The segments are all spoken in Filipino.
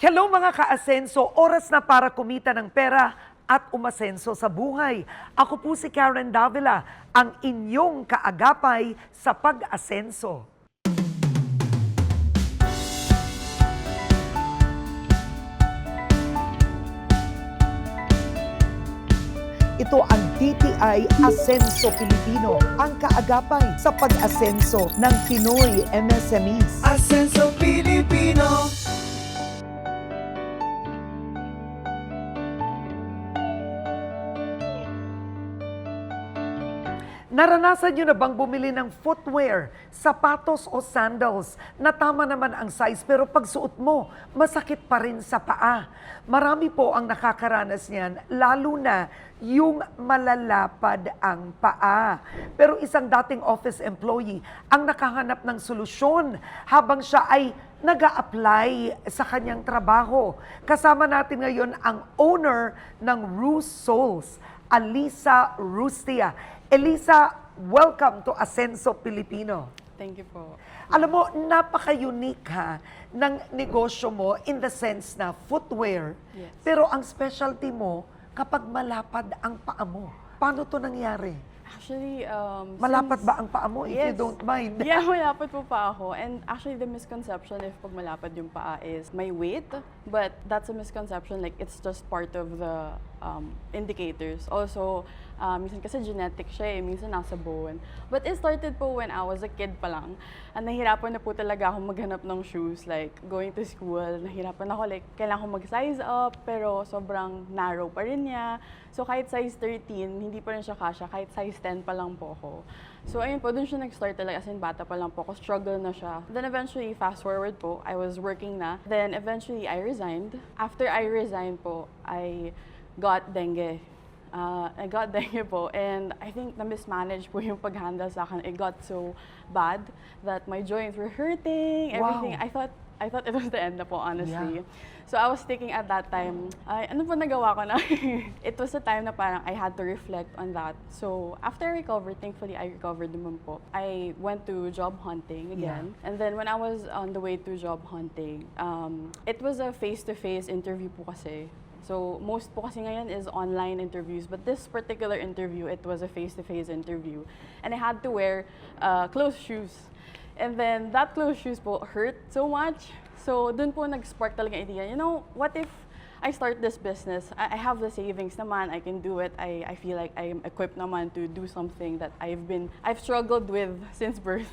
Hello mga ka-asenso, oras na para kumita ng pera at umasenso sa buhay. Ako po si Karen Davila, ang inyong kaagapay sa pag-asenso. Ito ang DTI Asenso Pilipino, ang kaagapay sa pag-asenso ng Pinoy MSMEs. Asenso Pilipino. Naranasan nyo na bang bumili ng footwear, sapatos o sandals na tama naman ang size pero pag suot mo, masakit pa rin sa paa? Marami po ang nakakaranas niyan, lalo na yung malalapad ang paa. Pero isang dating office employee ang nakahanap ng solusyon habang siya ay nag-a-apply sa kanyang trabaho. Kasama natin ngayon ang owner ng Rus Soles, Alisa Rustia. Elisa, welcome to Asenso Pilipino. Thank you po. Alam mo, napaka-unique ha ng negosyo mo in the sense na footwear. Yes. Pero ang specialty mo, kapag malapad ang paa mo. Paano to nangyari? Actually, Malapad ba ang paa mo if you Yes. don't mind? Yeah, malapad po pa ako. And actually, the misconception if pag malapad yung paa is my weight. But that's a misconception. Like, it's just part of the indicators. Also, minsan kasi genetic siya eh. Minsan nasa bone. But it started po when I was a kid pa lang. And nahirapan na po talaga akong maghanap ng shoes. Like, going to school, nahirapan ako. Like, kailangan ko mag-size up. Pero sobrang narrow pa rin niya. So, kahit size 13, hindi pa rin siya kasya. Kahit size 10 pa lang po ako. So, ayun po, dun siya nag-start talaga. As in, bata pa lang po ako. Struggle na siya. Then, eventually, fast forward po, I was working na. Then, eventually, I resigned. After I resigned po, I got dengue. I got dengue po. And I think na-mismanage po yung pag-handle sa akin. It got so bad that my joints were hurting, everything. Wow. I thought it was the end na po, honestly. Yeah. So I was thinking at that time, ano po nagawa ko na? It was a time na parang I had to reflect on that. So after I recovered, thankfully I recovered naman po. I went to job hunting again. Yeah. And then when I was on the way to job hunting, it was a face-to-face interview po kasi. So most po kasi ngayon is online interviews, but this particular interview, it was a face-to-face interview. And I had to wear closed shoes. And then that closed shoes po hurt so much. So dun po nag-spark talaga idea, you know, what if I start this business? I have the savings naman, I can do it. I feel like I am equipped naman to do something that I've struggled with since birth.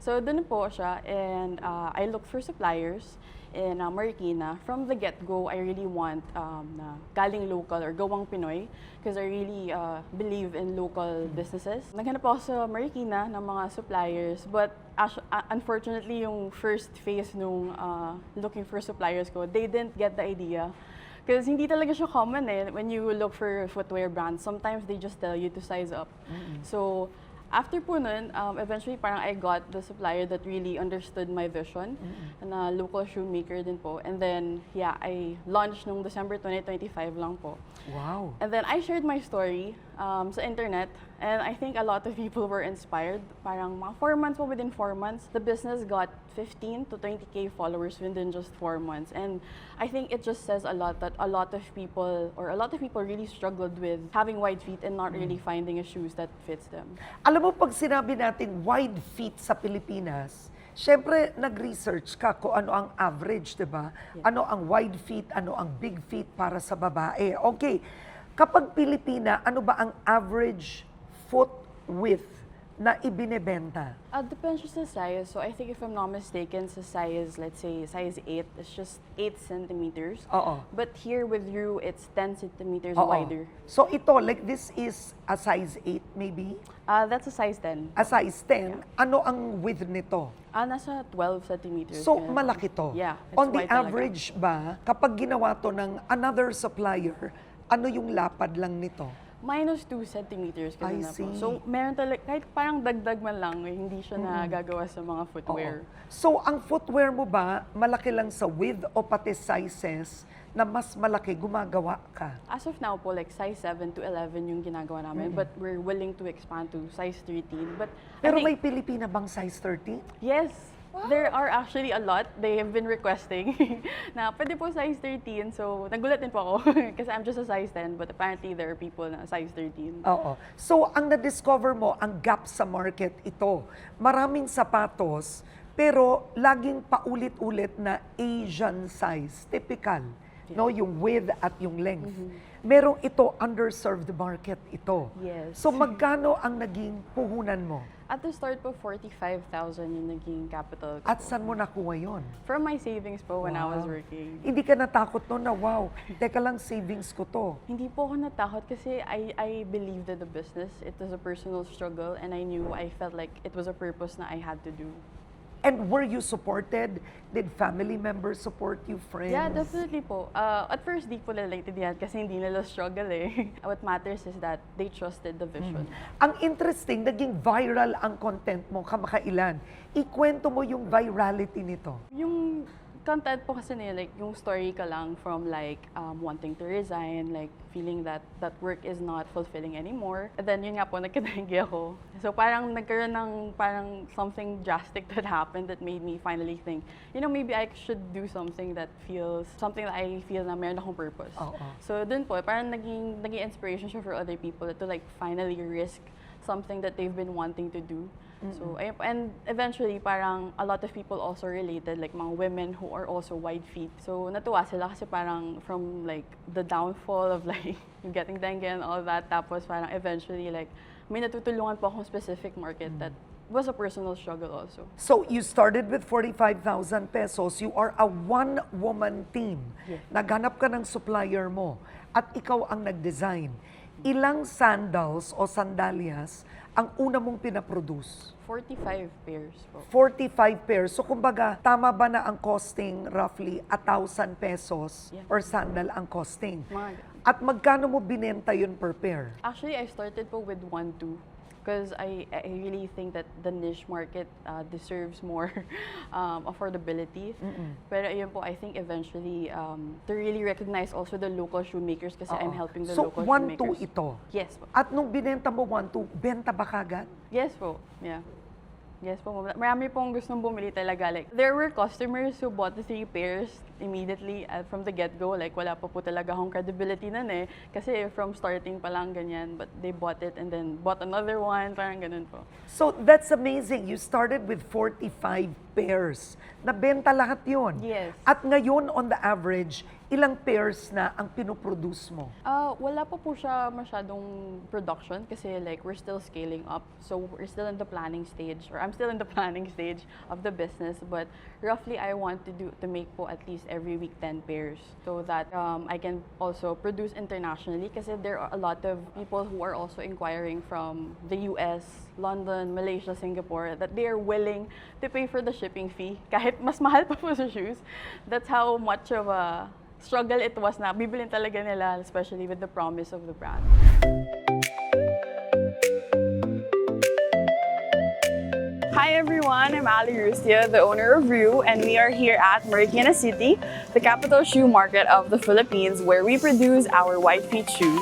So dun po siya, and I looked for suppliers in Marikina. From the get-go, I really want na galing local or gawang Pinoy because I really believe in local businesses. Naghanap ako sa Marikina ng mga suppliers, but unfortunately, yung first phase nung looking for suppliers ko, they didn't get the idea. Because hindi talaga siya common eh. When you look for footwear brands, sometimes they just tell you to size up. So, after po nun, eventually parang I got the supplier that really understood my vision, na local shoemaker din po. And then, yeah, I launched nung December 2025 lang po. Wow. And then I shared my story sa internet, and I think a lot of people were inspired. Parang mga 4 months po, within 4 months, the business got 15 to 20K followers within just 4 months. And I think it just says a lot that a lot of people really struggled with having wide feet and not really finding a shoes that fits them. Alam mo, pag sinabi natin wide feet sa Pilipinas, syempre nag-research ka kung ano ang average, di ba? Ano ang wide feet, ano ang big feet para sa babae. Okay, kapag Pilipina, ano ba ang average foot width na ibinebenta? Depends sa size. So I think if I'm not mistaken, sa size, let's say size 8, it's just 8 centimeters. Oo. But here with you, it's 10 centimeters Oo. wider. So ito, like this is a size 8 maybe? That's a size 10. A size 10? Ano ang width nito? Nasa 12 centimeters. So ganun. malaki to. Yeah, it's On the wide talaga. average ba, kapag ginawa to ng another supplier, ano yung lapad lang nito? Minus 2 centimeters. I Ganun na po. see. So meron talaga, kahit parang dagdag man lang, eh, hindi siya nagagawa sa mga footwear. Oo. So ang footwear mo ba, malaki lang sa width o pati sizes na mas malaki gumagawa ka? As of now po, like size 7 to 11 yung ginagawa namin, but we're willing to expand to size 13. But I Pero think- may Pilipina bang size 30? Yes. There are actually a lot. They have been requesting na pwede po size 13. So, nagulat din po ako kasi I'm just a size 10 but apparently there are people na size 13. Oo. So, ang na-discover mo, ang gap sa market ito. Maraming sapatos, pero laging paulit-ulit na Asian size, typical. No, yung width at yung length. Merong ito, underserved market ito. Yes. So, magkano ang naging puhunan mo? At the start po, 45,000 yung naging capital ko. At saan mo nakuha yon? From my savings po when I was Wow. working. Hindi ka natakot no na, wow, teka lang, savings ko to. Hindi po ako natakot kasi I believed in the business. It was a personal struggle and I felt like it was a purpose na I had to do. And were you supported? Did family members support you, friends? Yeah, definitely po. At first, di po nila yan kasi hindi nila struggle eh. What matters is that they trusted the vision. Ang interesting, naging viral ang content mo kamakailan. Ikwento mo yung virality nito. Yung content po kasi nila, like, yung story ka lang from like wanting to resign, like feeling that that work is not fulfilling anymore. And then yun nga po, nagkadanggi ako. So parang nagkaroon ng parang something drastic that happened that made me finally think, you know, maybe I should do something that I feel na meron akong purpose. Oo. So dun po, parang naging inspiration siya for other people to like finally risk something that they've been wanting to do. So, ayun po. And eventually, parang a lot of people also related, like mga women who are also wide feet. So, natuwa sila kasi parang from like the downfall of like getting dengue and all that, tapos parang eventually like may natutulungan po akong specific market that was a personal struggle also. So, you started with 45,000 pesos. You are a one-woman team. Yes. Naghanap ka ng supplier mo at ikaw ang nag-design. Ilang sandals o sandalias ang una mong pinaproduce? 45 pairs po. 45 pairs. So, kumbaga, tama ba na ang costing roughly 1,000 pesos Yeah. per sandal ang costing? Mga, At magkano mo binenta yun per pair? actually, I started po with 1-2 because I really think that the niche market deserves more affordability. Pero ayun po, I think eventually to really recognize also the local shoemakers kasi I'm helping the So, local 1-2 shoemakers. ito. Yes po. At nung binenta mo 1-2, benta ba kagad? Yes po. Yeah. Yes po. Marami pong gustong bumili talaga. Like, there were customers who bought the 3 pairs immediately from the get-go. Like, wala pa po talaga akong credibility nun eh. Kasi from starting pa lang ganyan. But they bought it and then bought another one. Parang ganun po. So, that's amazing. You started with 45 pairs. Nabenta lahat yun. Yes. At ngayon, on the average, ilang pairs na ang pinoproduce mo? Wala pa po siya masyadong production kasi like we're still scaling up. So we're still in the planning stage, or I'm still in the planning stage of the business. But roughly, I want to make po at least every week 10 pairs so that I can also produce internationally kasi there are a lot of people who are also inquiring from the US, London, Malaysia, Singapore that they are willing to pay for the shipping fee kahit mas mahal pa po sa shoes. That's how much of a struggle it was na bibilin talaga nila, especially with the promise of the brand. Hi everyone, I'm Ali Rustia, the owner of Rue, and we are here at Marikina City, the capital shoe market of the Philippines, where we produce our white feet shoes.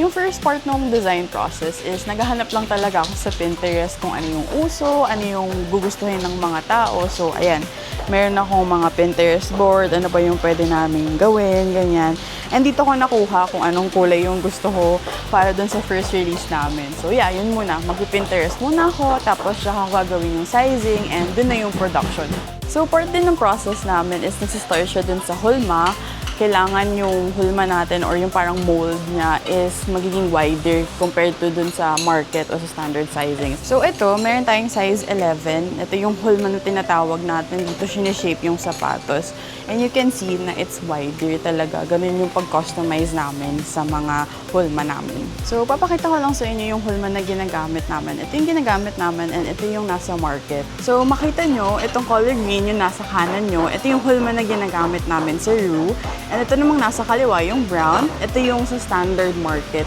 Yung first part ng design process is naghahanap lang talaga ako sa Pinterest kung ano yung uso, ano yung gugustuhin ng mga tao. So, ayan, meron akong mga Pinterest board, ano ba yung pwede namin gawin, ganyan. And dito ko nakuha kung anong kulay yung gusto ko para dun sa first release namin. So, yeah, yun muna. Mag-Pinterest muna ako, tapos siya ako gagawin yung sizing, and dun na yung production. So, part din ng process namin is nagsistart siya dun sa hulma. Kailangan yung hulma natin or yung parang mold niya is magiging wider compared to dun sa market o sa standard sizing. So ito, meron tayong size 11. Ito yung hulma na tinatawag natin. Dito sinishape yung sapatos. And you can see na it's wider talaga. Ganun yung pag-customize namin sa mga hulma namin. So papakita ko lang sa inyo yung hulma na ginagamit namin. Ito yung ginagamit namin and ito yung nasa market. So makita nyo, itong color green yung nasa kanan nyo. Ito yung hulma na ginagamit namin sa Rue. And ito namang nasa kaliwa, yung brown. Ito yung sa standard market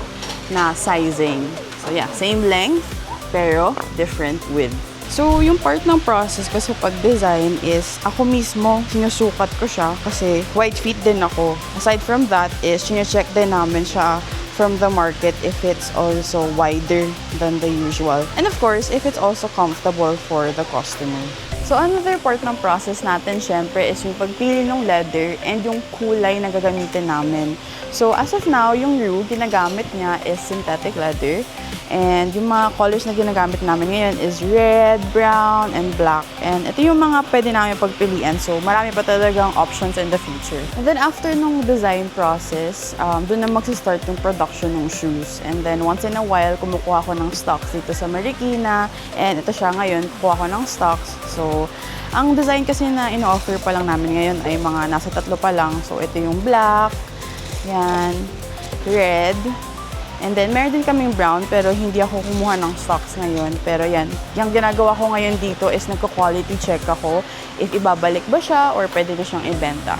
na sizing. So yeah, same length, pero different width. So yung part ng process ko sa pag-design is ako mismo sinusukat ko siya kasi wide feet din ako. Aside from that is sine-check din namin siya from the market if it's also wider than the usual. And of course, if it's also comfortable for the customer. So another part ng process natin syempre is yung pagpili ng leather and yung kulay na gagamitin namin. So as of now, yung Rue, ginagamit niya is synthetic leather. And yung mga colors na ginagamit namin ngayon is red, brown, and black. And ito yung mga pwede namin pagpilian. So marami pa talagang options in the future. And then after nung design process, doon na magsistart yung production ng shoes. And then once in a while, kumukuha ko ng stocks dito sa Marikina. And ito siya ngayon, kukuha ko ng stocks. So ang design kasi na ino-offer pa lang namin ngayon ay mga nasa 3 pa lang. So ito yung black, yan, red, and then meron din kaming brown pero hindi ako kumuha ng stocks ngayon. Pero yan, yung ginagawa ko ngayon dito is nagko-quality check ako if ibabalik ba siya or pwede na siyang ibenta.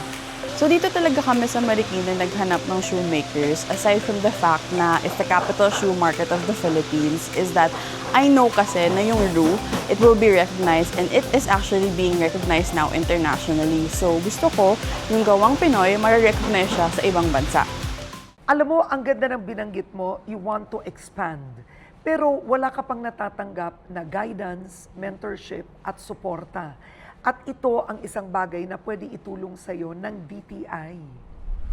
So dito talaga kami sa Marikina naghanap ng shoemakers aside from the fact na it's the capital shoe market of the Philippines is that I know kasi na yung Rue, it will be recognized and it is actually being recognized now internationally. So gusto ko yung gawang Pinoy, ma-recognize siya sa ibang bansa. Alam mo, ang ganda ng binanggit mo, you want to expand. Pero wala ka pang natatanggap na guidance, mentorship at suporta. At ito ang isang bagay na pwede itulong sa'yo ng DTI.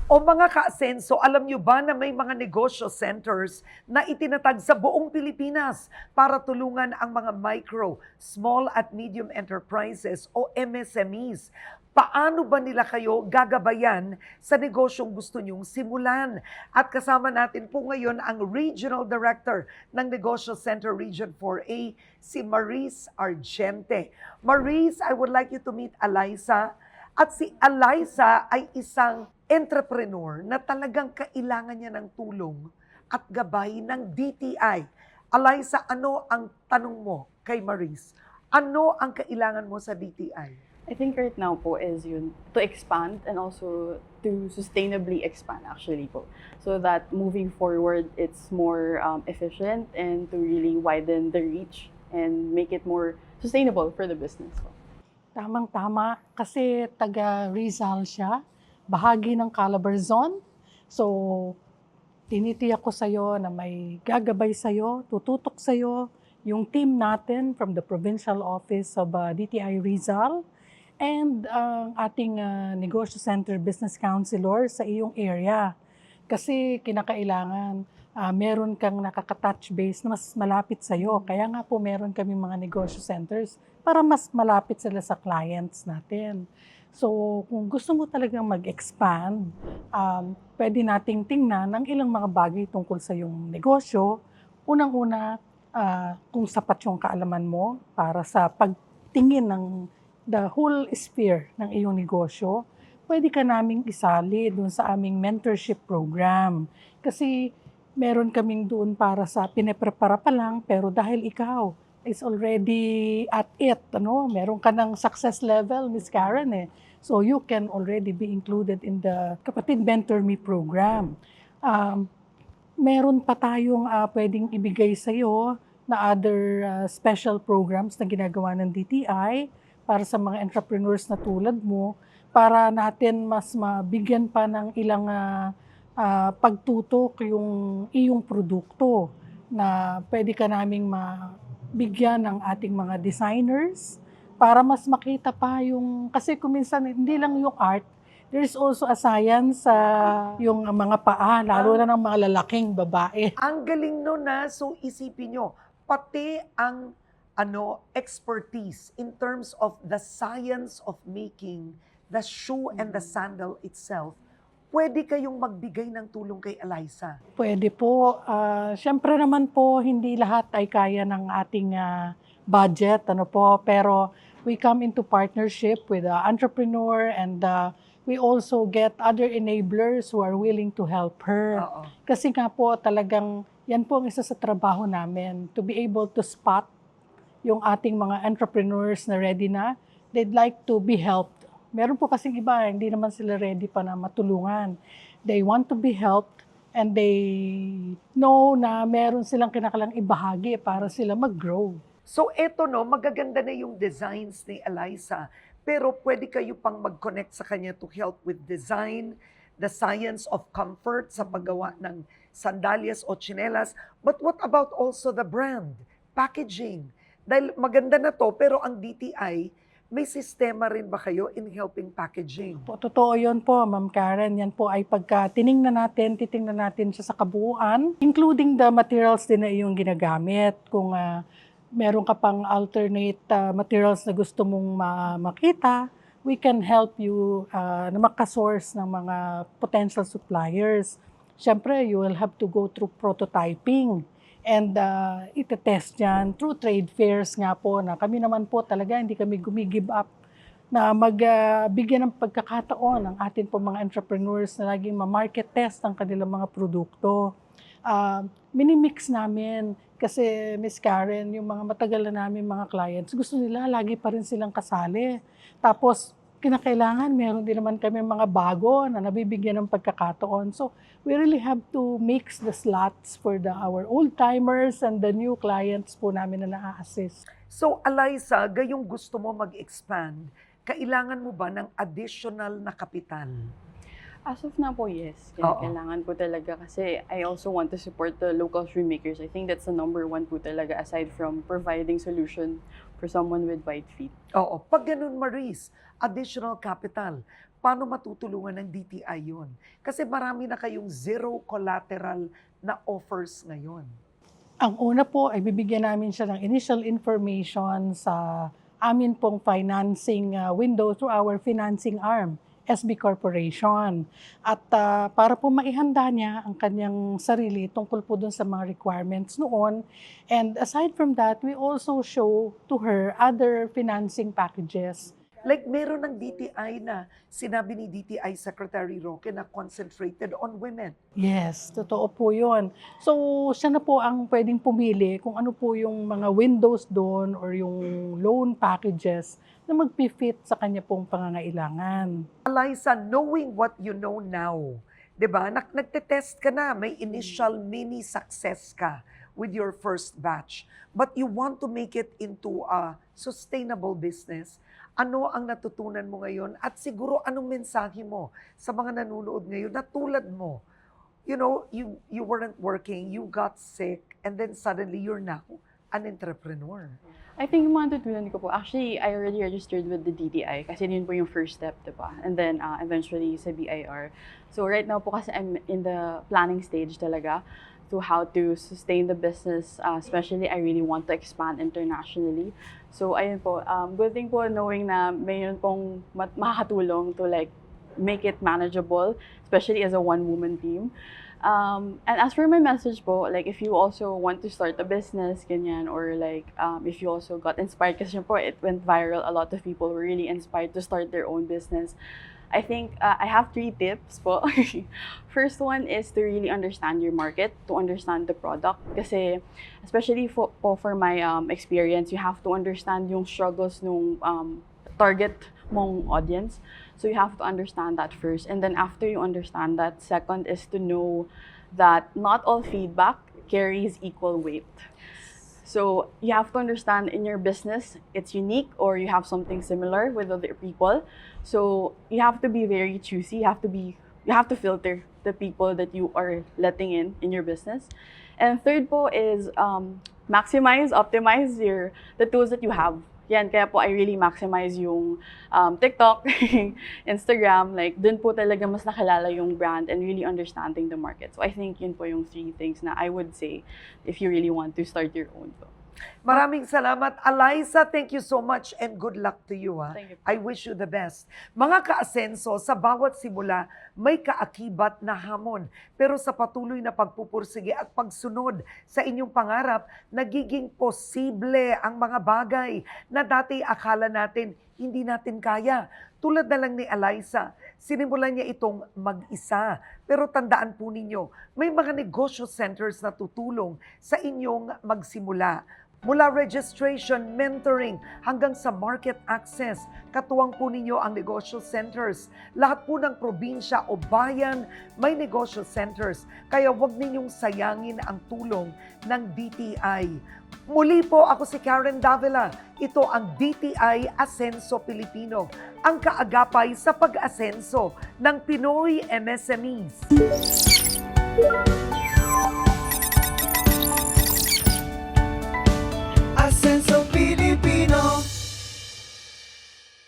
O mga ka-asenso, alam nyo ba na may mga negosyo centers na itinatag sa buong Pilipinas para tulungan ang mga micro, small at medium enterprises o MSMEs? Paano ba nila kayo gagabayan sa negosyong gusto nyong simulan? At kasama natin po ngayon ang Regional Director ng Negosyo Center Region 4A, si Maris Argente. Maris, I would like you to meet Eliza. At si Eliza ay isang entrepreneur na talagang kailangan niya ng tulong at gabay ng DTI. Eliza, ano ang tanong mo kay Maris? Ano ang kailangan mo sa DTI? I think right now po is yun, to expand and also to sustainably expand actually po. So that moving forward, it's more efficient and to really widen the reach and make it more sustainable for the business po. Tamang-tama kasi taga Rizal siya, bahagi ng Calabarzon. So, tinitiyak ko sa'yo na may gagabay sa'yo, tututok sa'yo yung team natin from the Provincial Office of DTI Rizal and ang ating Negosyo Center Business Counselor sa iyong area. Kasi kinakailangan meron kang nakaka-touch base na mas malapit sa'yo. Kaya nga po meron kami mga negosyo centers para mas malapit sila sa clients natin. So kung gusto mo talagang mag-expand, pwede nating tingnan ng ilang mga bagay tungkol sa iyong negosyo. Unang-una, kung sapat yung kaalaman mo para sa pagtingin ng the whole sphere ng iyong negosyo, pwede ka naming isali doon sa aming mentorship program. Kasi meron kaming doon para sa pineprepara pa lang, pero dahil ikaw is already at it, meron ka ng success level, Miss Karen eh. So you can already be included in the Kapatid Mentor Me program. Meron pa tayong pwedeng ibigay sa'yo na other special programs na ginagawa ng DTI para sa mga entrepreneurs na tulad mo, para natin mas mabigyan pa ng ilang pagtutok yung iyong produkto na pwede ka naming mabigyan ng ating mga designers para mas makita pa yung, kasi kuminsan hindi lang yung art, there is also a science sa yung mga paa, lalo na ng mga lalaking babae. Ang galing nun na, so isipin nyo, pati ang expertise in terms of the science of making the shoe and the sandal itself, pwede kayong magbigay ng tulong kay Eliza? Pwede po. Siyempre naman po, hindi lahat ay kaya ng ating budget, pero we come into partnership with the entrepreneur and we also get other enablers who are willing to help her. Oo. Kasi nga po talagang yan po ang isa sa trabaho namin, to be able to spot yung ating mga entrepreneurs na ready na, they'd like to be helped. Meron po kasing iba, hindi naman sila ready pa na matulungan. They want to be helped and they know na meron silang kinakalang ibahagi para sila mag-grow. So eto magaganda na yung designs ni Eliza, pero pwede kayo pang mag-connect sa kanya to help with design the science of comfort sa paggawa ng sandalyas o tsinelas. But what about also the brand, packaging? Dahil maganda na to, pero ang DTI, may sistema rin ba kayo in helping packaging? Po, totoo yun po, Ma'am Karen. Yan po ay pagka titingnan natin siya sa kabuuan, including the materials din na iyong ginagamit. Kung meron ka pang alternate materials na gusto mong makita, we can help you na makasource ng mga potential suppliers. Siyempre, you will have to go through prototyping and itetest yan through trade fairs nga po na kami naman po talaga hindi kami gumigive up na magbigyan ng pagkakataon ang atin po mga entrepreneurs na laging ma-market test ang kanilang mga produkto. Minimix namin kasi Miss Karen, yung mga matagal na namin mga clients, gusto nila lagi pa rin silang kasali. Tapos kinakailangan meron din naman kami mga bago na nabibigyan ng pagkakataon. So we really have to mix the slots for our old-timers and the new clients po namin na na-assist. So, Eliza, gayong gusto mo mag-expand, kailangan mo ba ng additional na kapital? As of now po, yes. Oo. Kailangan po talaga kasi I also want to support the local shoemakers. I think that's the number one po talaga aside from providing solution for someone with white feet. Oo. Pag ganun, Maris, additional capital, paano matutulungan ng DTI yun? Kasi marami na kayong zero collateral na offers ngayon. Ang una po ay bibigyan namin siya ng initial information sa amin pong financing window through our financing arm, SB Corporation. At para po maihanda niya ang kanyang sarili tungkol po dun sa mga requirements noon. And aside from that, we also show to her other financing packages. Like meron ng DTI na sinabi ni DTI Secretary Roque na concentrated on women. Yes, totoo po yun. So, siya na po ang pwedeng pumili kung ano po yung mga windows doon or yung loan packages na magpi-fit sa kanya pong pangangailangan. Eliza, knowing what you know now, 'di ba? Nagte-test ka na, may initial mini success ka with your first batch, but you want to make it into a sustainable business. Ano ang natutunan mo ngayon at siguro anong mensahe mo sa mga nanonood ngayon na tulad mo? You know, you weren't working, you got sick, and then suddenly you're now an entrepreneur. I think yung mga natutunan ko po, actually, I already registered with the DTI kasi yun po yung first step, diba? And then eventually sa BIR. So right now po kasi I'm in the planning stage talaga to how to sustain the business, especially I really want to expand internationally. So ayun po, good thing po knowing na mayroon pong makakatulong to like make it manageable, especially as a one-woman team. And as for my message po, like if you also want to start a business, ganyan, or like if you also got inspired, kasi po it went viral, a lot of people were really inspired to start their own business. I think I have 3 tips po. First one is to really understand your market, to understand the product. Kasi especially for my experience, you have to understand yung struggles nung target mong audience. So you have to understand that first. And then after you understand that, second is to know that not all feedback carries equal weight. So you have to understand in your business, it's unique or you have something similar with other people. So you have to be very choosy. You have to filter the people that you are letting in your business. And third po is optimize the tools that you have. Yan, kaya po I really maximize yung TikTok, Instagram, like dun po talaga mas nakilala yung brand and really understanding the market. So I think yun po yung 3 things na I would say if you really want to start your own. Maraming salamat. Eliza, thank you so much and good luck to you. Ha? Thank you. I wish you the best. Mga kaasenso, sa bawat simula, may kaakibat na hamon. Pero sa patuloy na pagpupursige at pagsunod sa inyong pangarap, nagiging posible ang mga bagay na dati akala natin hindi natin kaya. Tulad na lang ni Eliza, sinimulan niya itong mag-isa. Pero tandaan po ninyo, may mga negosyo centers na tutulong sa inyong magsimula. Mula registration, mentoring, hanggang sa market access, katuwang po ninyo ang negosyo centers. Lahat po ng probinsya o bayan may negosyo centers. Kaya huwag ninyong sayangin ang tulong ng DTI. Muli po ako si Karen Davila. Ito ang DTI Asenso Pilipino, ang kaagapay sa pag-asenso ng Pinoy MSMEs.